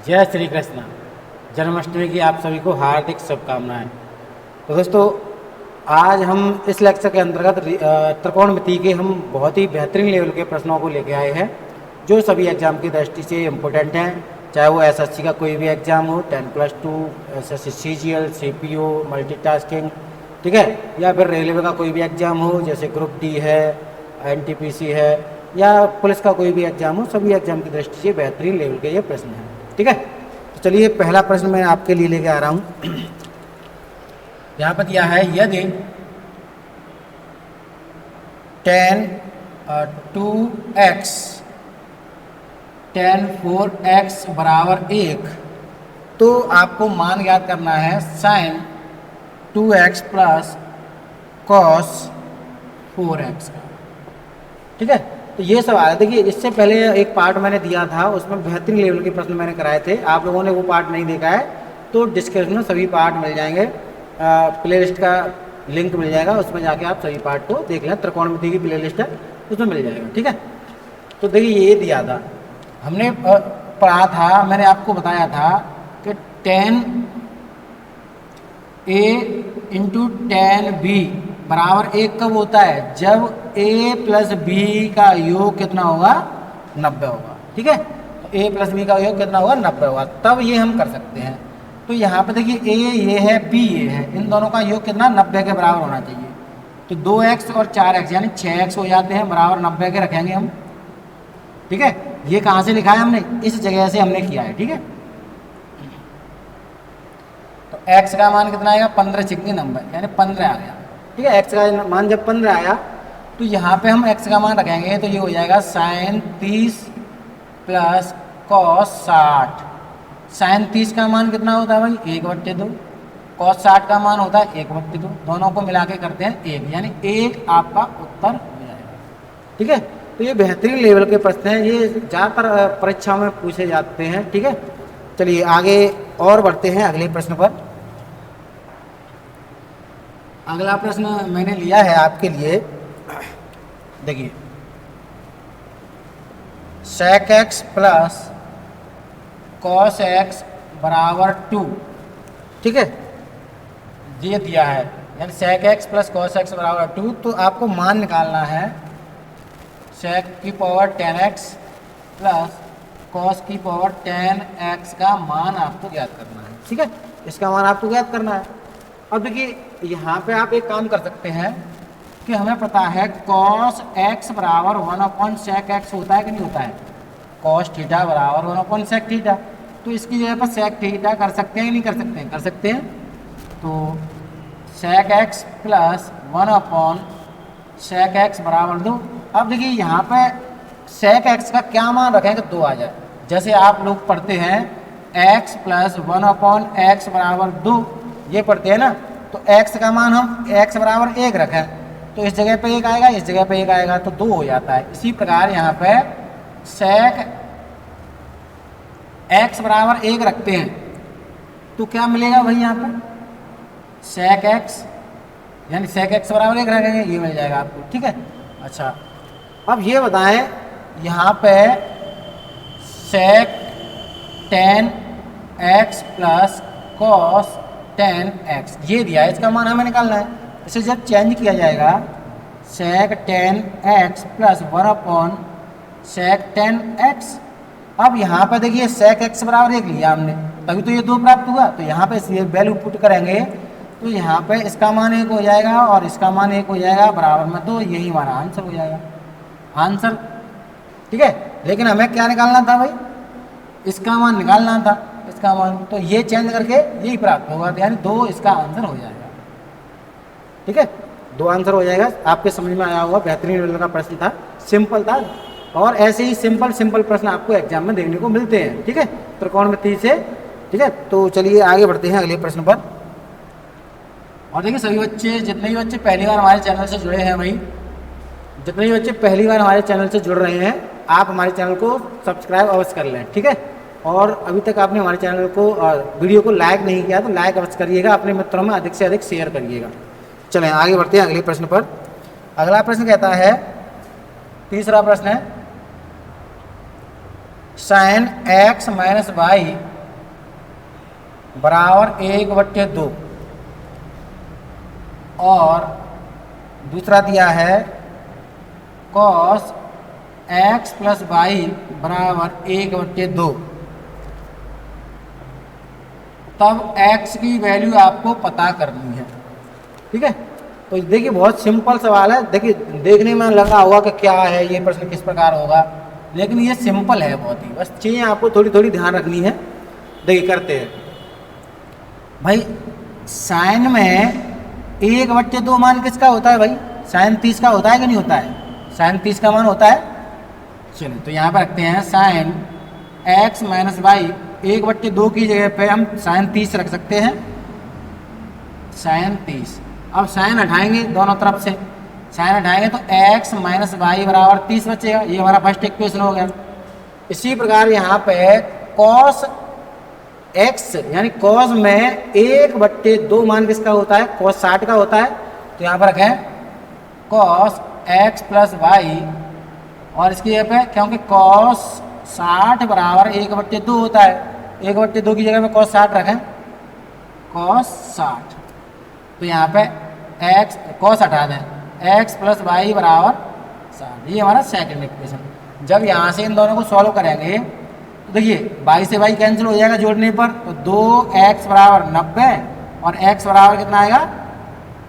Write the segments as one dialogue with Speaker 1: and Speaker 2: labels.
Speaker 1: जय श्री कृष्ण। जन्माष्टमी की आप सभी को हार्दिक शुभकामनाएं। तो दोस्तों, आज हम इस लेक्चर के अंतर्गत त्रिकोणमिति के हम बहुत ही बेहतरीन लेवल के प्रश्नों को लेके आए हैं, जो सभी एग्जाम की दृष्टि से इम्पोर्टेंट हैं। चाहे वो एसएससी का कोई भी एग्जाम हो, 10+2, एसएससी सीजीएल, सीपीओ, मल्टीटास्किंग, ठीक है, या फिर रेलवे का कोई भी एग्जाम हो, जैसे ग्रुप डी है, एनटीपीसी है, या पुलिस का कोई भी एग्जाम हो, सभी एग्जाम की दृष्टि से बेहतरीन लेवल के ये प्रश्न हैं। ठीक है, तो चलिए पहला प्रश्न मैं आपके लिए लेके आ रहा हूँ। यहाँ पर दिया है, यदि tan 2x tan 4x बराबर 1, तो आपको मान याद करना है sin 2x plus cos 4x का। ठीक है, तो ये सवाल है। देखिए, इससे पहले एक पार्ट मैंने दिया था, उसमें बेहतरीन लेवल के प्रश्न मैंने कराए थे। आप लोगों ने वो पार्ट नहीं देखा है तो डिस्क्रिप्शन में सभी पार्ट मिल जाएंगे, प्लेलिस्ट का लिंक मिल जाएगा, उसमें जाके आप सभी पार्ट को देख लें। त्रिकोणमिति की प्लेलिस्ट है, उसमें मिल जाएगा। ठीक है, तो देखिए ये दिया था, हमने पढ़ा था, मैंने आपको बताया था कि tan a into tan b बराबर 1 कब होता है? जब a प्लस b का योग कितना होगा? 90 होगा। ठीक है, तो a प्लस b का योग कितना होगा? 90 होगा, तब ये हम कर सकते हैं। तो यहाँ पे देखिए, a ये है, b ये है, इन दोनों का योग कितना? 90 के बराबर होना चाहिए। तो 2x और 4x यानी 6x हो जाते हैं, बराबर 90 के रखेंगे हम। ठीक है, ये कहाँ से लिखा है हमने? इस जगह से हमने किया है। ठीक है, तो x का मान कितना आएगा? 15 चिकनी नंबर यानी 15 आ गया। ठीक है, x का मान जब 15 आया तो यहाँ पे हम x का मान रखेंगे, तो ये हो जाएगा sin 30 प्लस cos 60। sin 30 का मान कितना होता है भाई? 1/2। cos 60 का मान होता है 1/2। दोनों को मिला के करते हैं 1, यानी 1 आपका उत्तर हो जाएगा। ठीक है, तो ये बेहतरीन लेवल के प्रश्न हैं, ये ज़्यादातर परीक्षाओं में पूछे जाते हैं। ठीक है, चलिए आगे और बढ़ते हैं अगले प्रश्न पर। अगला प्रश्न मैंने लिया है आपके लिए, देखिए, sec x plus cos x बराबर 2। ठीक है, ये दिया है, यानी sec x plus cos x बराबर 2, तो आपको मान निकालना है sec की पावर 10x प्लस cos की पावर 10x का मान आपको ज्ञात करना है। ठीक है, इसका मान आपको ज्ञात करना है। अब देखिए, यहाँ पे आप एक काम कर सकते हैं कि हमें पता है cos x बराबर 1/sec x होता है कि नहीं होता है? cos थीटा बराबर 1/sec थीटा, तो इसकी जगह पर sec थीटा कर सकते हैं कि नहीं कर सकते हैं? कर सकते हैं। तो sec x plus 1/sec x बराबर 2। अब देखिए, यहाँ पे sec x का क्या मान रखेंगे? 2 आ जाए। जैसे आप लोग पढ़ते हैं x प्लस 1/x बराबर 2, ये पढ़ते हैं ना, तो x का मान हम x बराबर 1 रखें, तो इस जगह पे 1 आएगा, इस जगह पे 1 आएगा, तो 2 हो जाता है। इसी प्रकार यहाँ पे sec x बराबर 1 रखते हैं, तो क्या मिलेगा भाई? यहाँ पे sec x यानी sec x बराबर 1 रखेंगे, ये मिल जाएगा आपको। ठीक है, अच्छा, अब ये बताएं, यहाँ पे sec 10x plus cos 10x ये दिया है, इसका मान हमें निकालना है। इसे जब चेंज किया जाएगा, sec 10x plus 1/sec 10x। अब यहाँ पर देखिए, sec x बराबर 1 लिया हमने, तभी तो ये 2 प्राप्त हुआ। तो यहाँ पे वैल्यू पुट करेंगे, तो यहाँ पे इसका मान 1 हो जाएगा और इसका मान 1 हो जाएगा, बराबर में 2, यही हमारा आंसर हो जाएगा, आंसर। ठीक है, लेकिन हमें क्या निकालना था भाई? इसका मान निकालना था, इसका मान, तो ये चेंज करके यही प्राप्त होगा, यानी 2 इसका आंसर हो जाएगा। ठीक है, 2 आंसर हो जाएगा। आपके समझ में आया होगा, बेहतरीन लेवल का प्रश्न था, सिंपल था, और ऐसे ही सिंपल प्रश्न आपको एग्जाम में देखने को मिलते हैं। ठीक है, त्रिकोणमिति से। ठीक है, तो चलिए आगे बढ़ते हैं अगले प्रश्न पर। और देखिए, सभी बच्चे, जितने भी बच्चे पहली बार हमारे चैनल से जुड़े हैं भाई, जितने भी बच्चे पहली बार हमारे चैनल से जुड़ रहे हैं, आप हमारे चैनल को सब्सक्राइब अवश्य कर लें। ठीक है, और अभी तक आपने हमारे चैनल को वीडियो को लाइक नहीं किया तो लाइक अवश्य करिएगा, अपने मित्रों में अधिक से अधिक शेयर करिएगा। चलें आगे बढ़ते हैं अगले प्रश्न पर। अगला प्रश्न कहता है, तीसरा प्रश्न है, sin x माइनस वाई बराबर 1/2 और दूसरा दिया है cos x प्लस वाई बराबर 1/2, तब x की वैल्यू आपको पता करनी है। ठीक है, तो देखिए बहुत सिंपल सवाल है। देखिए देखने में लगा होगा कि क्या है ये प्रश्न किस प्रकार होगा, लेकिन ये सिंपल है बहुत ही, बस चीज़ें आपको थोड़ी थोड़ी ध्यान रखनी है। देखिए करते हैं भाई, साइन में 1/2 मान किसका होता है भाई? साइन 30 का होता है कि नहीं होता है? साइन 30 का मान होता है। चलिए तो यहाँ पर रखते हैं साइन x माइनस वाई, 1/2 की जगह पे हम साइन 30 रख सकते हैं, साइन 30। अब साइन हटाएंगे दोनों तरफ से, साइन हटाएंगे तो x माइनस वाई बराबर 30 बचेगा। ये हमारा फर्स्ट इक्वेशन हो गया। इसी प्रकार यहाँ पे cos x यानी cos में 1/2 मान किसका होता है? cos 60 का होता है। तो यहाँ पर रखें cos x प्लस वाई, और इसकी जगह पे क्योंकि cos 60 बराबर 1/2 होता है, 1/2 की जगह पे cos 60 रखें, cos 60। तो यहाँ पे x cos हटा दें, x प्लस वाई बराबर 60। ये हमारा सेकंड इक्वेशन। जब यहाँ से इन दोनों को सॉल्व करेंगे तो देखिए वाई से वाई कैंसिल हो जाएगा जोड़ने पर, तो 2x बराबर 90 और x बराबर कितना आएगा?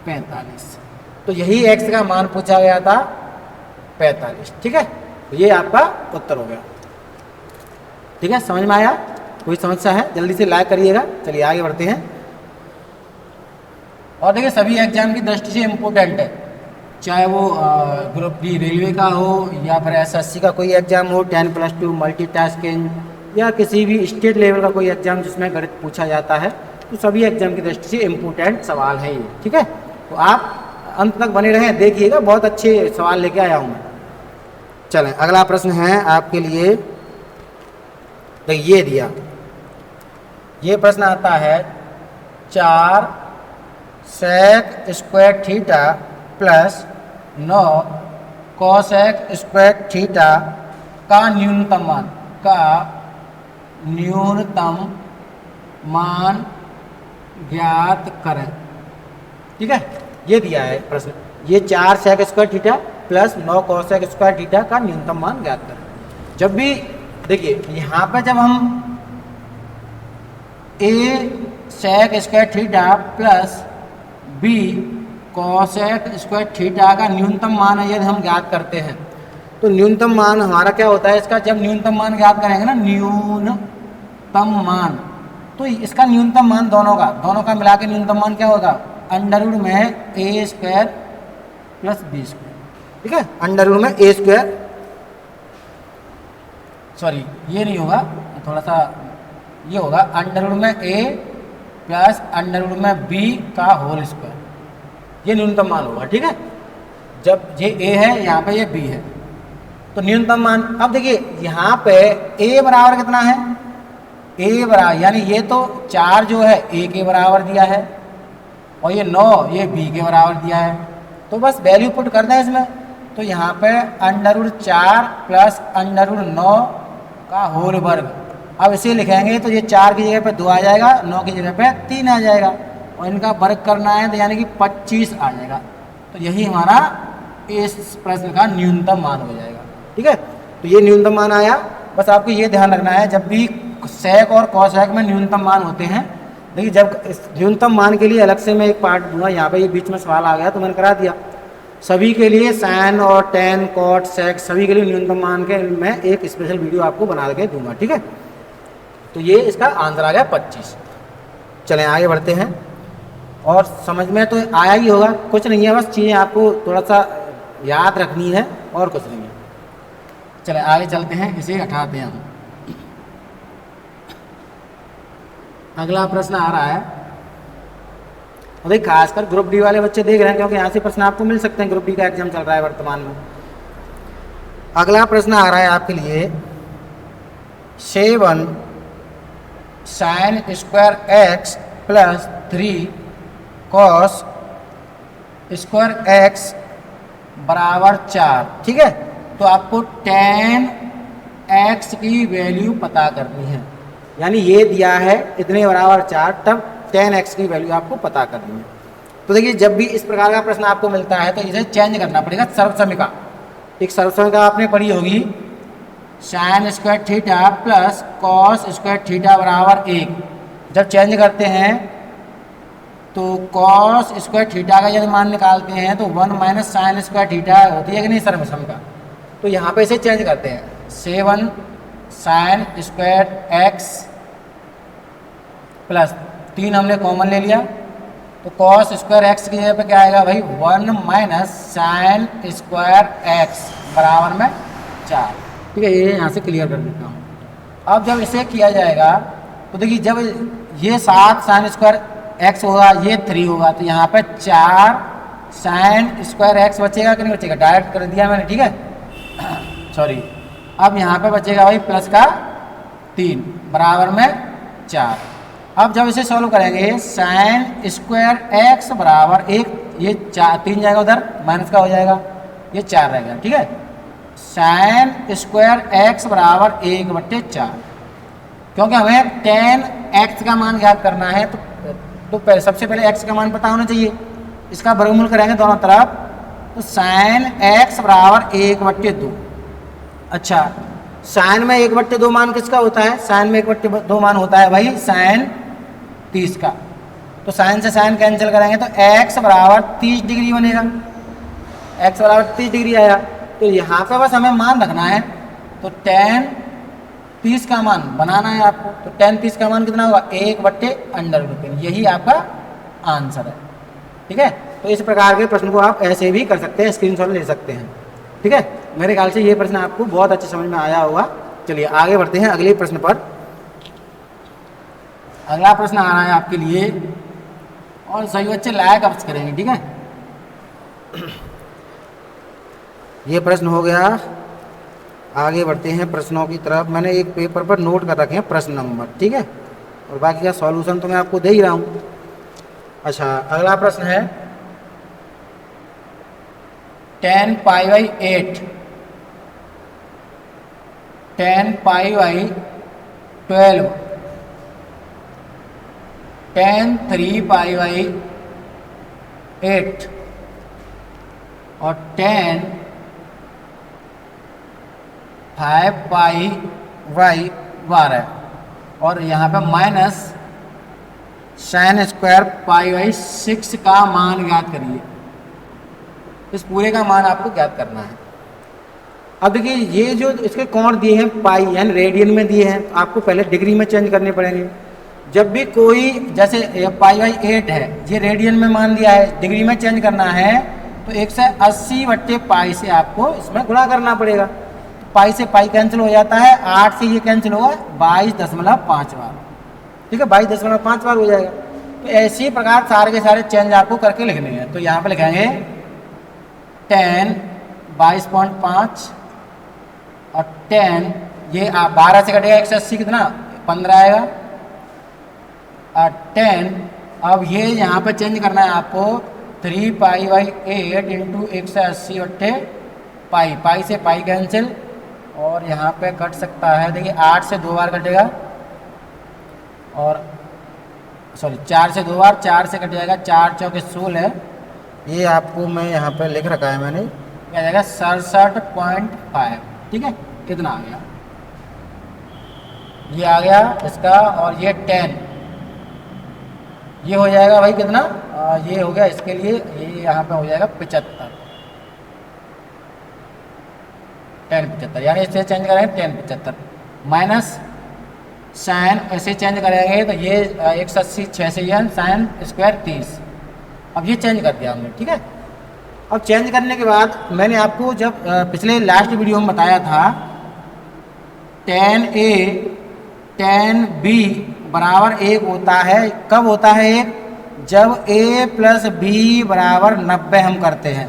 Speaker 1: 45। तो यही x का मान पूछा गया था, 45। ठीक है, तो ये आपका उत्तर हो गया। ठीक है, समझ में आया? कोई समस्या है जल्दी से लाइक करिएगा। चलिए आगे बढ़ते हैं। और देखिए सभी एग्जाम की दृष्टि से इम्पोर्टेंट है, चाहे वो ग्रुप डी रेलवे का हो या फिर एसएससी का कोई एग्जाम हो, 10+2 मल्टीटास्किंग, या किसी भी स्टेट लेवल का कोई एग्जाम जिसमें गणित पूछा जाता है, तो सभी एग्जाम की दृष्टि से इम्पोर्टेंट सवाल है ये। ठीक है, तो आप अंत तक बने रहें, देखिएगा बहुत अच्छे सवाल लेके आया हूँ मैं। चलें अगला प्रश्न है आपके लिए, तो ये दिया, ये प्रश्न आता है 4 sec square theta plus 9 cosec square theta का न्यूनतम मान ज्ञात करें। ठीक है, ये दिया है प्रश्न, ये 4 sec square theta plus 9 cosec square theta का न्यूनतम मान ज्ञात करें। जब भी देखिए यहाँ पे जब हम a sec square theta plus b cosec square theta का न्यूनतम मान है यदि हम ज्ञात करते हैं, तो न्यूनतम मान हमारा क्या होता है इसका? जब न्यूनतम मान ज्ञात करेंगे ना, न्यूनतम मान, तो इसका न्यूनतम मान दोनों का मिला के न्यूनतम मान क्या होगा? अंडर रूट में a square plus b square. ठीक है, अंडर रूट में a स्क्वायर, सॉरी ये नहीं होगा, थोड़ा सा ये होगा, अंडर रूट में a प्लस अंडर रूट में b का होल स्क्वायर, ये न्यूनतम मान होगा। ठीक है, जब ये a है यहाँ पे ये b है, तो न्यूनतम मान। अब देखिए यहाँ पे a बराबर कितना है? a बराबर यानी ये तो 4 जो है a के बराबर दिया है, और ये 9 ये b के बराबर दिया है, तो बस वैल्यू पुट कर दें इसमें। तो यहाँ पे under root 4 plus under root 9 का होल वर्ग। अब इसे लिखेंगे तो ये 4 की जगह पे 2 आ जाएगा, 9 की जगह पे 3 आ जाएगा, और इनका वर्ग करना है तो यानी कि 25 आ जाएगा। तो यही हमारा इस प्रश्न का न्यूनतम मान हो जाएगा। ठीक है, तो ये न्यूनतम मान आया। बस आपको ये ध्यान रखना है, जब भी सेक और कॉसेक में न्यूनतम मान होते हैं, देखिए जब इस न्यूनतम मान के लिए अलग से मैं एक पार्ट दूंगा, यहाँ पे ये बीच में सवाल आ गया तो मैंने करा दिया। सभी के लिए साइन और टेन कॉट सेक सभी के लिए न्यूनतम मान के मैं एक स्पेशल वीडियो आपको बना के दूंगा। ठीक है, तो ये इसका आंसर आ गया 25। चलें आगे बढ़ते हैं, और समझ में तो आया ही होगा, कुछ नहीं है, बस चीज़ें आपको थोड़ा सा याद रखनी है और कुछ नहीं है। चलें आगे चलते हैं, इसे हटाते हैं हम। अगला प्रश्न आ रहा है, और देखिए खासकर ग्रुप डी वाले बच्चे देख रहे हैं, क्योंकि यहाँ से प्रश्न आपको मिल सकते हैं, ग्रुप डी का एग्जाम चल रहा है वर्तमान में। अगला प्रश्न आ रहा है आपके लिए 7 sine square x plus 3 cos square x बराबर 4। ठीक है, तो आपको tan x की वैल्यू पता करनी है। यानी ये दिया है इतने बराबर 4, तब tan x की वैल्यू आपको पता करनी है। तो देखिए जब भी इस प्रकार का प्रश्न आपको मिलता है तो इसे चेंज करना पड़ेगा सर्वसमिका। एक सर्वसमिका आपने पढ़ी होगी, sine square theta plus cos square theta बराबर 1। जब चेंज करते हैं तो कॉस स्क्वायर थीटा का यदि मान निकालते हैं तो 1 माइनस साइन स्क्वायर थीटा होती है कि नहीं सर्वसमिका। तो यहाँ पे इसे चेंज करते हैं, 7 साइन स्क्वायर एक्स प्लस 3 हमने कॉमन ले लिया, तो कॉस स्क्वायर एक्स की जगह पे क्या आएगा भाई 1 माइनस साइन स्क्वायर एक्स बराबर में 4। ठीक है, ये यहाँ से क्लियर कर देता हूँ। अब जब इसे किया जाएगा तो देखिए जब ये 7 साइन स्क्वायर एक्स होगा, ये 3 होगा, तो यहाँ पे 4 साइन स्क्वायर एक्स बचेगा कि नहीं बचेगा, डायरेक्ट कर दिया मैंने। ठीक है सॉरी, अब यहाँ पे बचेगा भाई प्लस का 3 बराबर में 4। अब जब इसे सॉल्व करेंगे साइन स्क्वायर एक्स बराबर 1, ये 3 जाएगा उधर, माइनस का हो जाएगा, ये 4 रहेगा। ठीक है, साइन स्क्वायर एक्स बराबर 1/4, क्योंकि हमें tan x का मान ज्ञात करना है तो सबसे पहले x का मान पता होना चाहिए। इसका वर्गमूल करेंगे दोनों तरफ, तो साइन x बराबर 1/2। अच्छा, साइन में 1/2 मान किसका होता है, साइन में 1/2 मान होता है भाई साइन 30 का। तो साइन से साइन कैंसिल करेंगे तो x बराबर 30 डिग्री बनेगा, x बराबर 30 डिग्री आया। तो यहाँ पे बस हमें मान रखना है, तो tan 30 का मान बनाना है आपको। तो tan 30 का मान कितना होगा 1/√3, यही आपका आंसर है। ठीक है, तो इस प्रकार के प्रश्न को आप ऐसे भी कर सकते हैं, स्क्रीनशॉट ले सकते हैं। ठीक है, मेरे ख्याल से ये प्रश्न आपको बहुत अच्छे समझ में आया होगा। चलिए आगे बढ़ते हैं अगले प्रश्न पर। अगला प्रश्न आ रहा है आपके लिए, और सही बच्चे लायक अप्स करेंगे। ठीक है, ये प्रश्न हो गया। आगे बढ़ते हैं प्रश्नों की तरफ। मैंने एक पेपर पर नोट कर रखे हैं प्रश्न नंबर, ठीक है, और बाकी का सॉल्यूशन तो मैं आपको दे ही रहा हूँ। अच्छा, अगला प्रश्न है tan π/8 tan π/12 tan 3π/8 और tan 5π/12, और यहाँ पे माइनस साइन स्क्वायर π/6 का मान ज्ञात करिए। इस पूरे का मान आपको ज्ञात करना है। अब देखिए ये जो इसके कोण दिए हैं पाई यानी रेडियन में दिए हैं, आपको पहले डिग्री में चेंज करने पड़ेंगे। जब भी कोई जैसे π/8 है, ये रेडियन में मान दिया है, डिग्री में चेंज करना है तो 180/π से आपको इसमें गुणा करना पड़ेगा। पाई से पाई कैंसिल हो जाता है, 8 से ये कैंसिल होगा 22.5 बार। ठीक है, 22.5 बार हो जाएगा। तो ऐसी प्रकार सारे के सारे चेंज आपको करके लिखने हैं। तो यहाँ पे लिखेंगे tan 22.5 और tan ये 12 से कटेगा 180 कितना 15 आएगा, और tan अब ये यहाँ पे चेंज करना है आपको 3π/8 इंटू 180/पाई, पाई से पाई कैंसिल, और यहाँ पे कट सकता है, देखिए 8 से 2 बार कटेगा, और सॉरी 4 से 2 बार, 4 से कट जाएगा, 4 चौके 16। ये आपको मैं यहाँ पे लिख रखा है मैंने, क्या जाएगा 67.5। ठीक है, कितना आ गया, ये आ गया इसका, और ये 10 ये हो जाएगा भाई कितना, ये हो गया इसके लिए, ये यहाँ पे हो जाएगा 75, 10/75, यानी इसे चेंज करेंगे 10/75 माइनस साइन ऐसे चेंज करेंगे तो ये 180 6 से साइन स्क्वायर 30। अब ये चेंज कर दिया हमने। ठीक है, अब चेंज करने के बाद मैंने आपको जब पिछले लास्ट वीडियो में बताया था tan A tan B बराबर 1 होता है। कब होता है 1? जब A प्लस B बराबर 90 हम करते हैं।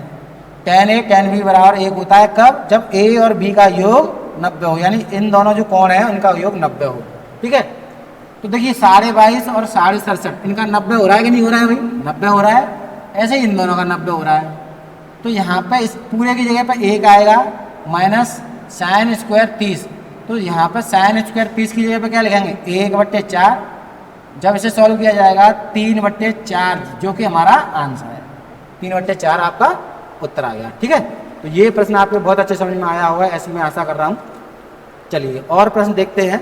Speaker 1: tan A tan B बराबर 1 होता है कब? जब A और B का योग 90 हो, यानी इन दोनों जो कोण हैं उनका योग 90 हो। ठीक है, तो देखिए 22.5 और 67.5 इनका 90 हो रहा है कि नहीं हो रहा है भाई? 90 हो रहा है। ऐसे ही इन दोनों का 90 हो रहा है। तो यहाँ पे इस पूरे की जगह पे 1 आएगा माइनस साइन स्क्वायर 30। तो यहाँ पर साइन स्क्वायर पीस की जगह पे क्या लिखेंगे 1/4। जब इसे सॉल्व किया जाएगा 3/4 जो कि हमारा आंसर है। 3/4 आपका उत्तर आ गया। ठीक है, तो ये प्रश्न आपको बहुत अच्छे समझ में आया होगा, ऐसी मैं आशा कर रहा हूँ। चलिए और प्रश्न देखते हैं,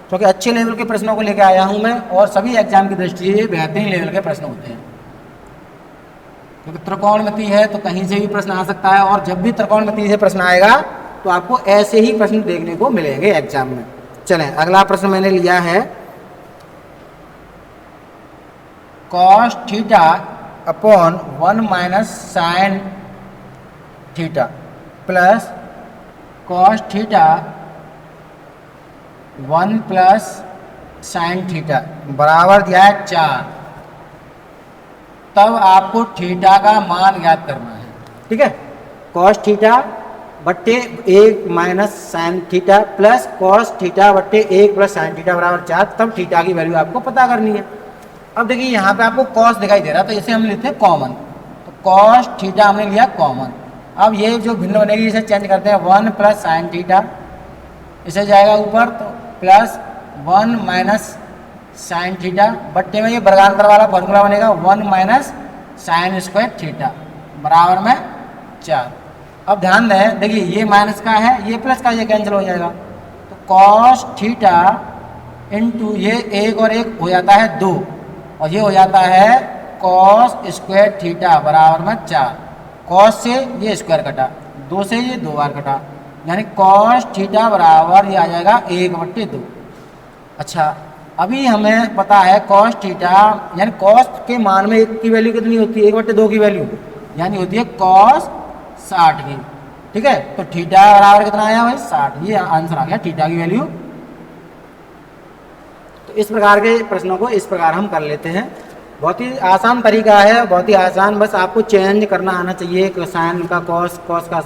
Speaker 1: क्योंकि अच्छे लेवल के प्रश्नों को लेकर आया हूँ मैं, और सभी एग्जाम की दृष्टि से बेहतरीन लेवल के प्रश्न होते हैं। क्योंकि त्रिकोणमिति है तो कहीं से भी प्रश्न आ सकता है, और जब भी त्रिकोणमिति से प्रश्न आएगा तो आपको ऐसे ही प्रश्न देखने को मिलेंगे एग्जाम में। चलें, अगला प्रश्न मैंने लिया है cos theta upon 1 minus sine theta plus cos theta 1 plus sine theta बराबर दिया है 4। तब आपको थीटा का मान ज्ञात करना है। ठीक है, cos थीटा बट्टे 1 minus sine theta plus cos theta बट्टे 1 प्लस साइन थीटा बराबर 4। तब थीटा की वैल्यू आपको पता करनी है। अब देखिए यहाँ पे आपको cos दिखाई दे रहा है, तो इसे हम लेते हैं कॉमन। तो cos थीटा हमने लिया कॉमन। अब ये जो भिन्न बनेगी इसे चेंज करते हैं 1 प्लस साइन थीटा, इसे जाएगा ऊपर तो प्लस 1 माइनस साइन थीटा बट्टे में ये वर्गांतर वाला फॉर्मूला बनेगा 1 माइनस साइन स्क्वायर थीटा बराबर में 4। अब ध्यान दें, देखिए ये माइनस का है, ये प्लस का, ये कैंसिल हो जाएगा। तो cos थीटा इंटू ये 1 और 1 हो जाता है 2, और ये हो जाता है cos स्क्वायर थीटा बराबर में 4। cos से ये स्क्वायर कटा, 2 से ये 2 बार कटा, यानी cos थीटा बराबर ये आ जाएगा 1/2। अच्छा, अभी हमें पता है cos थीटा यानी cos के मान में 1 की वैल्यू कितनी होती है, 1/2 की वैल्यू यानी होती है cos 60 की। ठीक है, तो थीटा बराबर कितना आया भाई 60, ये आंसर आ गया थीटा की वैल्यू। तो इस प्रकार के प्रश्नों को इस प्रकार हम कर लेते हैं। बहुत ही आसान तरीका है, बहुत ही आसान, बस आपको चेंज करना आना चाहिए। साइन का cos का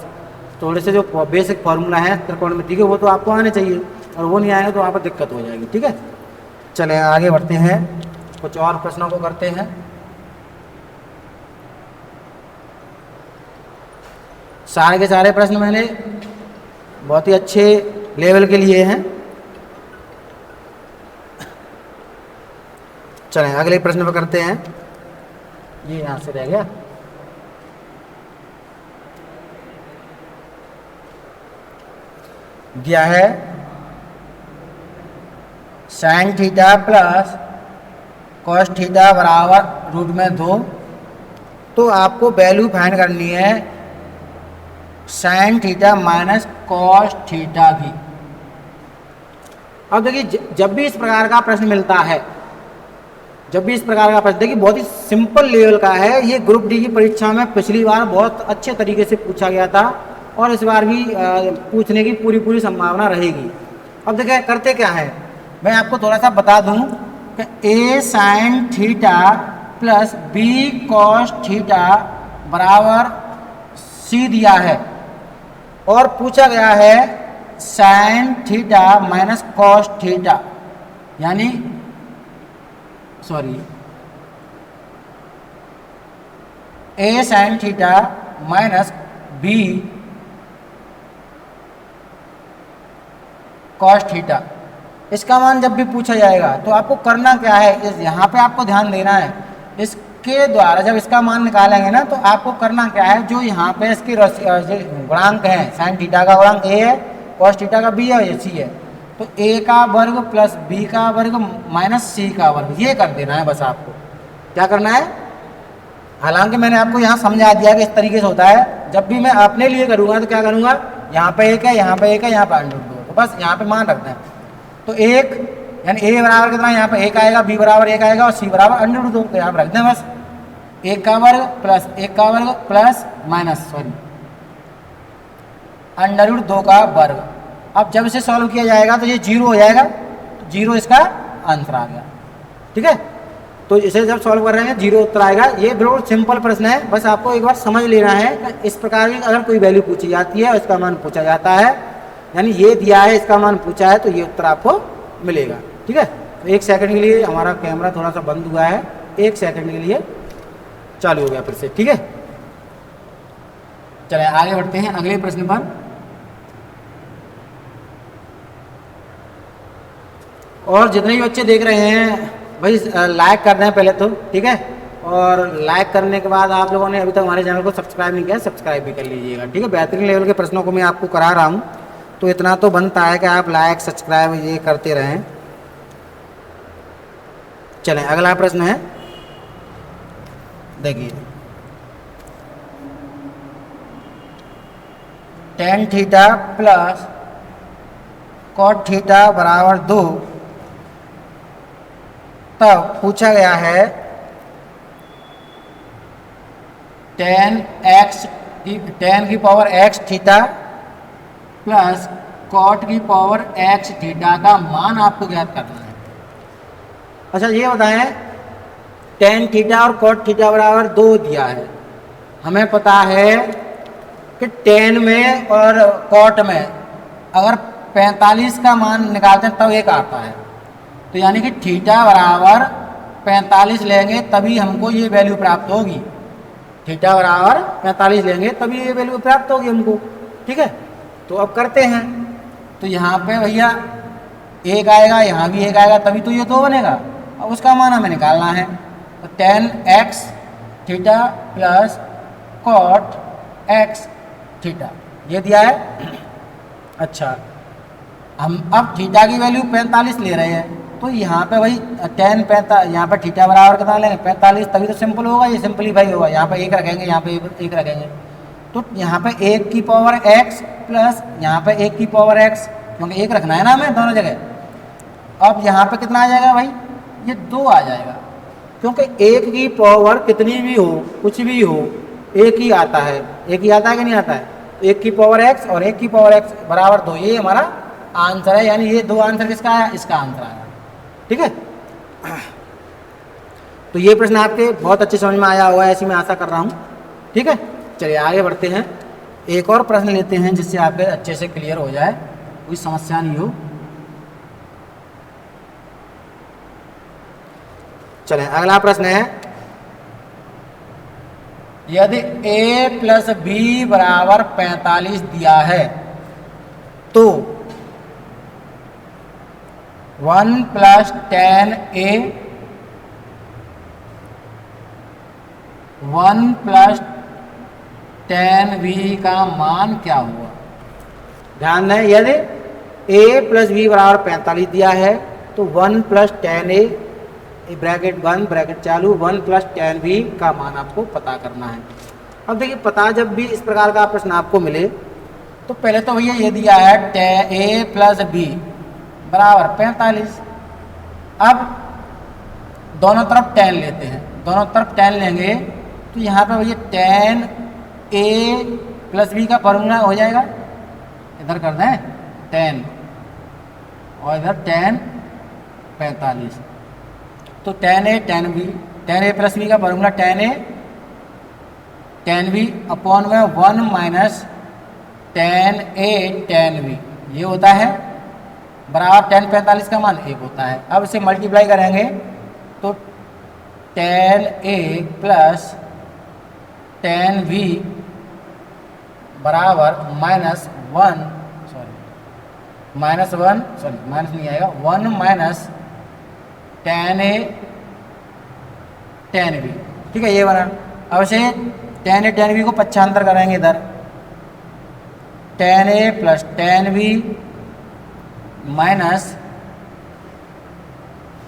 Speaker 1: थोड़े से जो बेसिक फार्मूला है त्रिकोणमिति के वो तो आपको आने चाहिए, और वो नहीं आएगा तो वहाँ पर दिक्कत हो जाएगी। ठीक है, चलें आगे बढ़ते हैं, कुछ और प्रश्नों को करते हैं। सारे के सारे प्रश्न मैंने बहुत ही अच्छे लेवल के लिए हैं। चलें अगले प्रश्न पर करते हैं। ये यहाँ से रह गया। दिया है sine theta plus cos theta बराबर रूट में 2। तो आपको वैल्यू फाइंड करनी है sine theta minus cos theta की। अब देखिए जब भी इस प्रकार का प्रश्न मिलता है, जब भी इस प्रकार का प्रश्न, देखिए बहुत ही सिंपल लेवल का है। ये ग्रुप डी की परीक्षा में पिछली बार बहुत अच्छे तरीके से पूछा गया था, और इस बार भी पूछने की पूरी संभावना रहेगी। अब देखिए करते क्या है, मैं आपको थोड़ा सा बता दूं कि a sine theta plus b cos theta बराबर c दिया है, और पूछा गया है sine theta minus cos theta, यानी a sine theta minus b cos theta. इसका मान जब भी पूछा जाएगा तो आपको करना क्या है, यहाँ पे आपको ध्यान देना है। इसके द्वारा जब इसका मान निकालेंगे ना, तो आपको करना क्या है, जो यहाँ पे इसके गुणांक है, साइन थीटा का गुणांक a है, cos थीटा का b है, ये c है, तो a का वर्ग प्लस b का वर्ग माइनस c का वर्ग, ये कर देना है। बस आपको क्या करना है, हालांकि मैंने आपको यहाँ समझा दिया कि इस तरीके से होता है। जब भी मैं अपने लिए करूँगा तो क्या करूँगा, यहाँ पे 1 है, यहाँ पे 1 है, यहाँ पे √2, तो बस यहाँ पे मान रखते हैं। तो 1 यानी a बराबर कितना, यहाँ पे 1 आएगा, b बराबर 1 आएगा, और c बराबर √2, तो यहाँ पे रख दें बस 1 का वर्ग प्लस 1 का वर्ग प्लस माइनस √2 का वर्ग। अब जब इसे सॉल्व किया जाएगा तो ये 0 हो जाएगा, तो 0 इसका आंसर आ गया। ठीक है, तो इसे जब सॉल्व कर रहे हैं 0 उत्तर आएगा। ये बिल्कुल सिंपल प्रश्न है, बस आपको एक बार समझ लेना है कि इस प्रकार की अगर कोई वैल्यू पूछी जाती है और इसका मान पूछा जाता है, यानी ये दिया है, इसका मान पूछा है, तो ये उत्तर आपको मिलेगा। ठीक है, तो 1 सेकंड के लिए हमारा कैमरा थोड़ा सा बंद हुआ है, 1 सेकंड के लिए चालू हो गया फिर से। ठीक है, चलिए आगे बढ़ते हैं अगले प्रश्न पर। और जितने भी बच्चे देख रहे हैं भाई लाइक कर दें पहले तो, ठीक है। और लाइक करने के बाद आप लोगों ने अभी तक हमारे चैनल को सब्सक्राइब नहीं किया, सब्सक्राइब भी कर लीजिएगा, ठीक है। बेहतरीन लेवल के प्रश्नों को मैं आपको करा रहा हूँ, तो इतना तो बनता है कि आप लाइक सब्सक्राइब ये करते रहें। चलें अगला प्रश्न है, देखिए tan theta plus cot theta बराबर 2, तब पूछा गया है tan की power x theta plus cot की पावर x थीटा का मान आपको ज्ञात करना है। अच्छा ये बताएं, tan थीटा और cot थीटा बराबर 2 दिया है। हमें पता है कि tan में और cot में अगर 45 का मान निकालते हैं तब एक आता है, तो यानी कि थीटा बराबर 45 लेंगे तभी हमको ये वैल्यू प्राप्त होगी। थीटा बराबर 45 लेंगे तभी ये वैल्यू प्राप्त होगी हमको, ठीक है। तो अब करते हैं, तो यहाँ पे भैया एक आएगा, यहाँ भी एक आएगा, तभी तो ये 2 बनेगा। अब उसका मान हमें निकालना है, तो tan x theta plus cot x theta ये दिया है। अच्छा हम अब थीटा की वैल्यू 45 ले रहे हैं, तो यहाँ पे भाई tan 45, यहाँ पे थीटा बराबर कितना लेंगे 45, तभी तो सिंपल होगा, ये सिंपलीफाई होगा। यहाँ पे एक रखेंगे, यहाँ पे एक रखेंगे, तो यहाँ पे 1 की पावर x प्लस यहाँ पे 1 की पावर x, क्योंकि एक रखना है ना हमें दोनों जगह। अब यहाँ पे कितना आ जाएगा भाई, ये 2 आ जाएगा, क्योंकि 1 की पावर कितनी भी हो, कुछ भी हो, एक ही आता है। एक ही आता है कि नहीं आता है, 1 की पावर x और 1 की पावर x बराबर 2, ये हमारा आंसर है। यानी ये 2 आंसर किसका आया, इसका आंसर आया, ठीक है। तो ये प्रश्न आपके बहुत अच्छे समझ में आया हुआ है, ऐसी मैं आशा कर रहा हूँ, ठीक है। चलिए आगे बढ़ते हैं, एक और प्रश्न लेते हैं जिससे आपके अच्छे से क्लियर हो जाए, कोई समस्या नहीं हो। चलें अगला प्रश्न है, यदि a प्लस बी बराबर 45 दिया है तो 1 plus tan a 1 plus tan b का मान क्या हुआ। ध्यान दें, यदि a प्लस बी बराबर 45 दिया है तो 1 प्लस tan a ब्रैकेट बंद ब्रैकेट चालू 1 प्लस tan b का मान आपको पता करना है। अब देखिए पता, जब भी इस प्रकार का प्रश्न आपको मिले तो पहले तो भैया ये दिया है a प्लस बी बराबर 45। अब दोनों तरफ tan लेते हैं, दोनों तरफ tan लेंगे तो यहाँ पे भैया tan a प्लस बी का फॉर्मूला हो जाएगा, इधर कर दें tan और इधर tan 45, तो tan a प्लस बी का फॉर्मूला tan b अपॉन में 1 minus tan a tan b ये होता है, बराबर tan 45 का मान 1 होता है। अब इसे मल्टीप्लाई करेंगे तो tan a plus tan b बराबर माइनस 1 माइनस नहीं आएगा, 1 minus tan a tan b, ठीक है ये बना। अब इसे tan a tan b को पक्षांतर करेंगे, इधर tan a plus tan b minus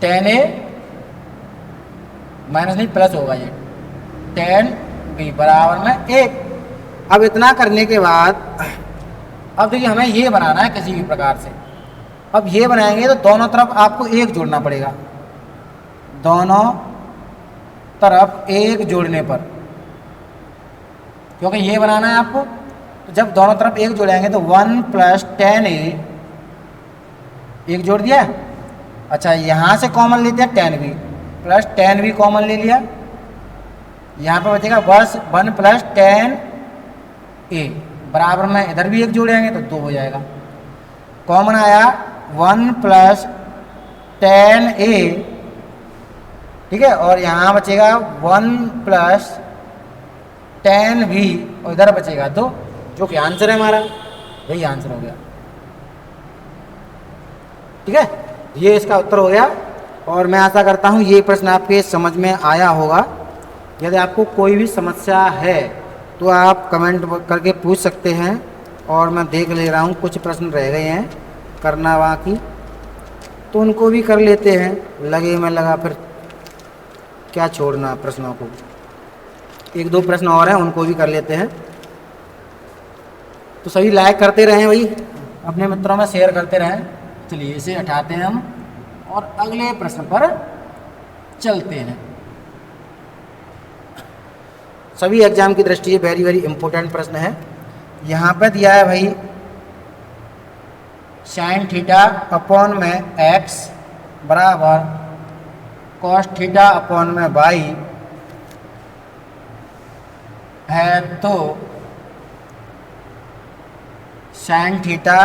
Speaker 1: tan a minus नहीं प्लस होगा ये tan b बराबर में 1। अब इतना करने के बाद अब देखिए हमें ये बनाना है किसी भी प्रकार से। अब ये बनाएंगे तो दोनों तरफ आपको 1 जोड़ना पड़ेगा, दोनों तरफ 1 जोड़ने पर, क्योंकि ये बनाना है आपको। तो जब दोनों तरफ 1 जोड़ेंगे तो 1 प्लस tan a 1 जोड़ दिया। अच्छा यहाँ से कॉमन लेते हैं tan b plus tan b common ले लिया, यहाँ पर बचेगा बस 1 प्लस tan a बराबर में इधर भी 1 जोड़ेंगे तो 2 हो जाएगा। कॉमन आया 1 प्लस tan a, ठीक है, और यहाँ बचेगा 1 प्लस tan b और इधर बचेगा 2, जो कि आंसर है हमारा, यही आंसर हो गया, ठीक है। ये इसका उत्तर हो गया। और मैं आशा करता हूँ ये प्रश्न आपके समझ में आया होगा। यदि आपको कोई भी समस्या है तो आप कमेंट करके पूछ सकते हैं, और मैं देख ले रहा हूँ कुछ प्रश्न रह गए हैं करना बाकी, तो उनको भी कर लेते हैं। लगे में लगा, फिर क्या छोड़ना प्रश्नों को। एक दो प्रश्न और हैं, उनको भी कर लेते हैं। तो सभी लाइक करते रहें भाई, अपने मित्रों में शेयर करते रहें। चलिए इसे हटाते हैं हम और अगले प्रश्न पर चलते हैं। सभी एग्जाम की दृष्टि से वेरी वेरी इंपॉर्टेंट प्रश्न है। यहाँ पे दिया है भाई साइन थीटा अपॉन में एक्स बराबर कॉस थीटा अपॉन में वाई है, तो sine theta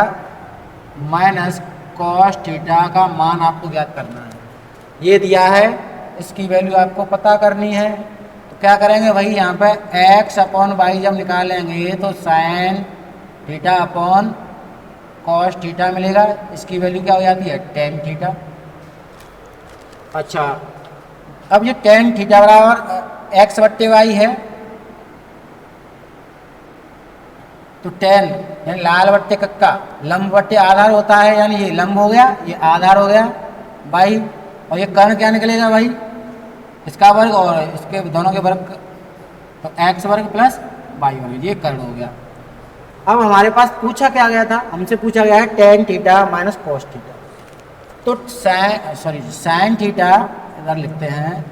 Speaker 1: minus cos theta का मान आपको ज्ञात करना है। ये दिया है, इसकी वैल्यू आपको पता करनी है। तो क्या करेंगे भाई, यहाँ पे x अपॉन वाई जब निकालेंगे तो sine theta upon cos theta मिलेगा। इसकी वैल्यू क्या हो जाती है, टेन थीटा। अच्छा, अब ये टेन थीटा बराबर x बट्टे वाई है, तो टेन यानी लाल बट्टे कक्का, लंब बट्टे आधार होता है, यानी ये लंब हो गया, ये आधार हो गया बाई, और ये कर्ण क्या निकलेगा भाई, इसका वर्ग और इसके दोनों के वर्ग, तो एक्स वर्ग प्लस वाई वर्ग, ये कर्ण हो गया। अब हमारे पास पूछा क्या गया था, हमसे पूछा गया है tan theta minus cos theta. तो साइन थीटा इधर लिखते हैं,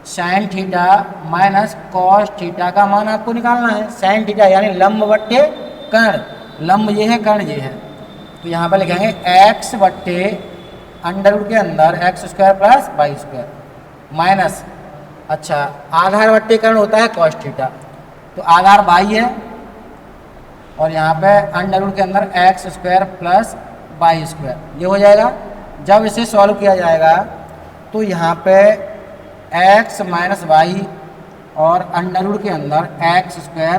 Speaker 1: sine theta minus cos theta का मान आपको निकालना है। साइन थीटा यानी लंब बट्टे कर्ण, लंब ये है, कर्ण ये है, तो यहाँ पर लिखेंगे एक्स बट्टे अंडर रूट के अंदर x square plus y square minus, अच्छा आधार बट्टे कर्ण होता है कॉस थीटा, तो आधार वाई है, और यहाँ पे अंडर रूट के अंदर x square plus y square, ये हो जाएगा। जब इसे सॉल्व किया जाएगा तो यहाँ पे एक्स माइनस वाई और अंडर रूट के अंदर x square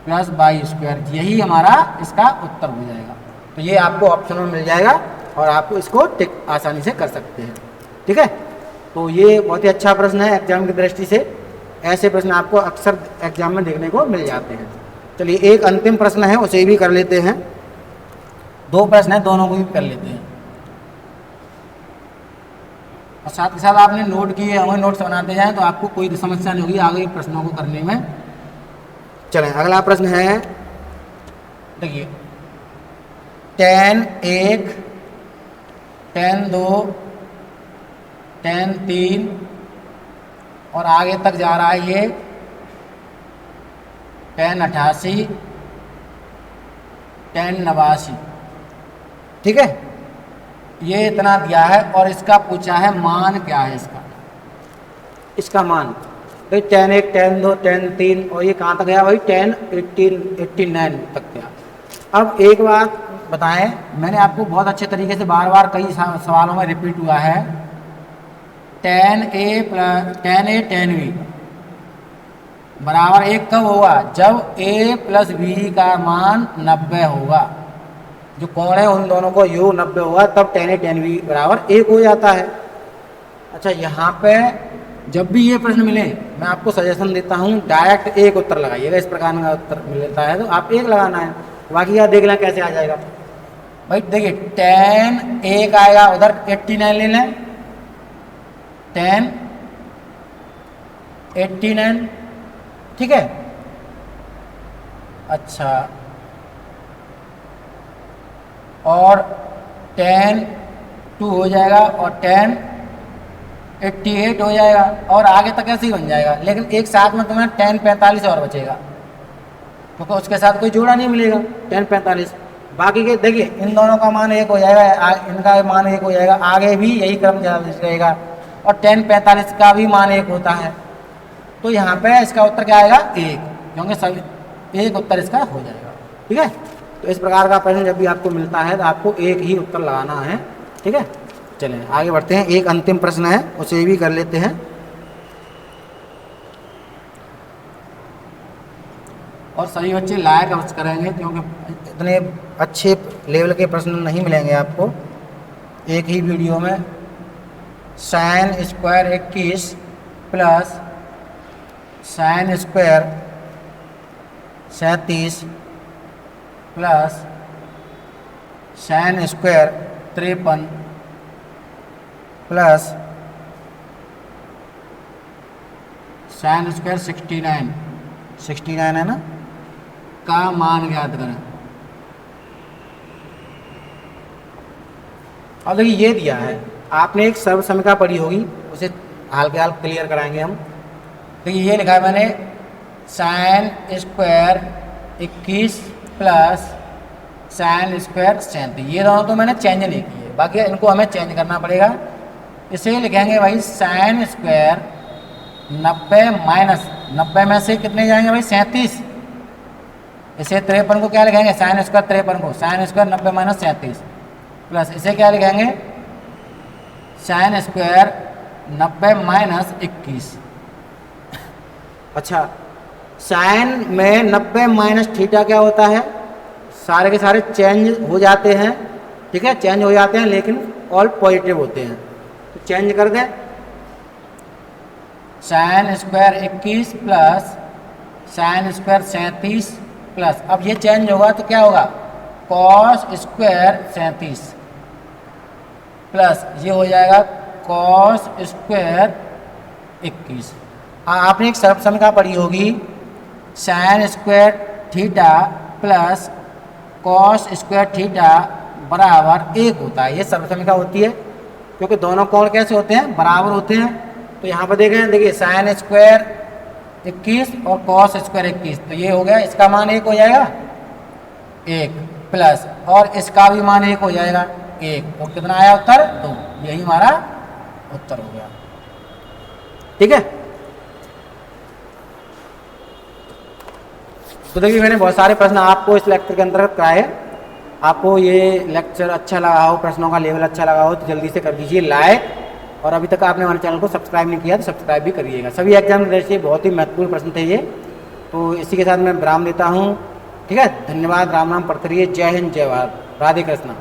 Speaker 1: plus y square, यही हमारा इसका उत्तर हो जाएगा। तो ये आपको ऑप्शन में मिल जाएगा और आपको इसको टिक आसानी से कर सकते हैं। ठीक है, तो ये बहुत ही अच्छा प्रश्न है एग्जाम की दृष्टि से। ऐसे प्रश्न आपको अक्सर एग्जाम में देखने को मिल जाते हैं। चलिए एक अंतिम प्रश्न है, उसे भी कर लेते हैं। दो प्रश्न है, दोनों को भी कर लेते हैं, और साथ के साथ आपने नोट किए होंगे, नोट्स बनाते जाएं तो आपको कोई समस्या नहीं होगी आगे प्रश्नों को करने में। चलें अगला प्रश्न है, देखिए टेन एक, टेन दो, टेन तीन और आगे तक जा रहा है ये टेन 88, टेन 89। ठीक है, ये इतना दिया है और इसका पूछा है मान क्या है इसका मान। भाई टेन एक, टेन दो, टेन तीन, और ये कहाँ तक गया भाई, टेन 89 तक गया। अब एक बात बताएं, मैंने आपको बहुत अच्छे तरीके से बार बार कई सवालों में रिपीट हुआ है, टेन ए टेन बी बराबर एक कब होगा, जब a प्लस बी का मान 90 होगा, जो कोण है उन दोनों को योग 90 होगा, तब टेन ए टेन बी बराबर 1 हो जाता है। अच्छा, यहाँ पे जब भी ये प्रश्न मिले मैं आपको सजेशन देता हूँ डायरेक्ट एक उत्तर लगाइएगा। इस प्रकार का उत्तर मिलता है तो आप एक लगाना है, बाकी का देख लें कैसे आ जाएगा। भाई देखिए टेन एक आएगा, उधर 89 ले लें, टेन 89, ठीक है। अच्छा, और टेन 2 हो जाएगा और टेन 88 हो जाएगा, और आगे तक ऐसे ही बन जाएगा। लेकिन एक साथ में तुम्हें टेन 45 और बचेगा, क्योंकि उसके साथ कोई जोड़ा नहीं मिलेगा, टेन 45। बाकी के देखिए इन दोनों का मान 1 हो जाएगा, इनका मान 1 हो जाएगा, आगे भी यही क्रम रहेगा, और टेन 45 का भी मान 1 होता है। तो यहाँ पे इसका उत्तर क्या आएगा, 1, क्योंकि सभी एक उत्तर इसका हो जाएगा। ठीक है, तो इस प्रकार का प्रश्न जब भी आपको मिलता है तो आपको एक ही उत्तर लगाना है। ठीक है, चलें आगे बढ़ते हैं। एक अंतिम प्रश्न है, उसे भी कर लेते हैं। और सभी बच्चे लायक अवश्य करेंगे, क्योंकि इतने अच्छे लेवल के प्रश्न नहीं मिलेंगे आपको। एक ही वीडियो में sine square 21 plus sine square 37 plus sine square 53 plus sine square 69 है ना, का मान ज्ञात करें। अब देखिए ये दिया है, आपने एक सर्वसमीकरण पढ़ी होगी, उसे हाल के हाल क्लियर कराएंगे हम। देखिए ये लिखा है मैंने sine square 21 plus sine square 37, ये दोनों तो मैंने चेंज नहीं किए, बाकी इनको हमें चेंज करना पड़ेगा। इसे लिखेंगे भाई साइन स्क्वायर 90 माइनस 90 में से कितने जाएंगे भाई 37, इसे 53 को क्या लिखेंगे साइन स्क्वायर 53 को साइन स्क्वायर 90 माइनस 37 प्लस इसे क्या लिखेंगे साइन स्क्वायर 90 माइनस 21। अच्छा, साइन में 90 माइनस थीटा क्या होता है, सारे के सारे चेंज हो जाते हैं, ठीक है, चेंज हो जाते हैं लेकिन ऑल पॉजिटिव होते हैं, तो चेंज कर दें। Sine square 21 plus sine square 37 plus, अब ये चेंज होगा तो क्या होगा कॉस स्क्वायर 37 प्लस ये हो जाएगा कॉस स्क्वायर 21। आपने एक सर्वसमीकरण पढ़ी होगी sine square theta plus cos square theta बराबर 1 होता है, ये सर्वसमीकरण होती है क्योंकि दोनों कोण कैसे होते हैं बराबर होते हैं। तो यहाँ पर देखें, देखिए साइन स्क्वायर 21 और कॉस स्क्वायर 21, तो ये हो गया, इसका मान 1 हो जाएगा 1 प्लस और इसका भी मान 1 हो जाएगा 1, तो कितना आया उत्तर 2, यही हमारा उत्तर हो गया। ठीक है, तो देखिए मैंने बहुत सारे प्रश्न आपको इस लेक्चर के अंतर्गत कराए। आपको ये लेक्चर अच्छा लगा हो, प्रश्नों का लेवल अच्छा लगा हो तो जल्दी से कर दीजिए लाइक, और अभी तक आपने हमारे चैनल को सब्सक्राइब नहीं किया तो सब्सक्राइब भी करिएगा। सभी एग्जाम के दृष्टि से बहुत ही महत्वपूर्ण प्रश्न थे ये, तो इसी के साथ मैं विराम देता हूँ। ठीक है, धन्यवाद, राम राम, पढ़ते रहिए, जय हिंद, जय भारत, राधे कृष्णा।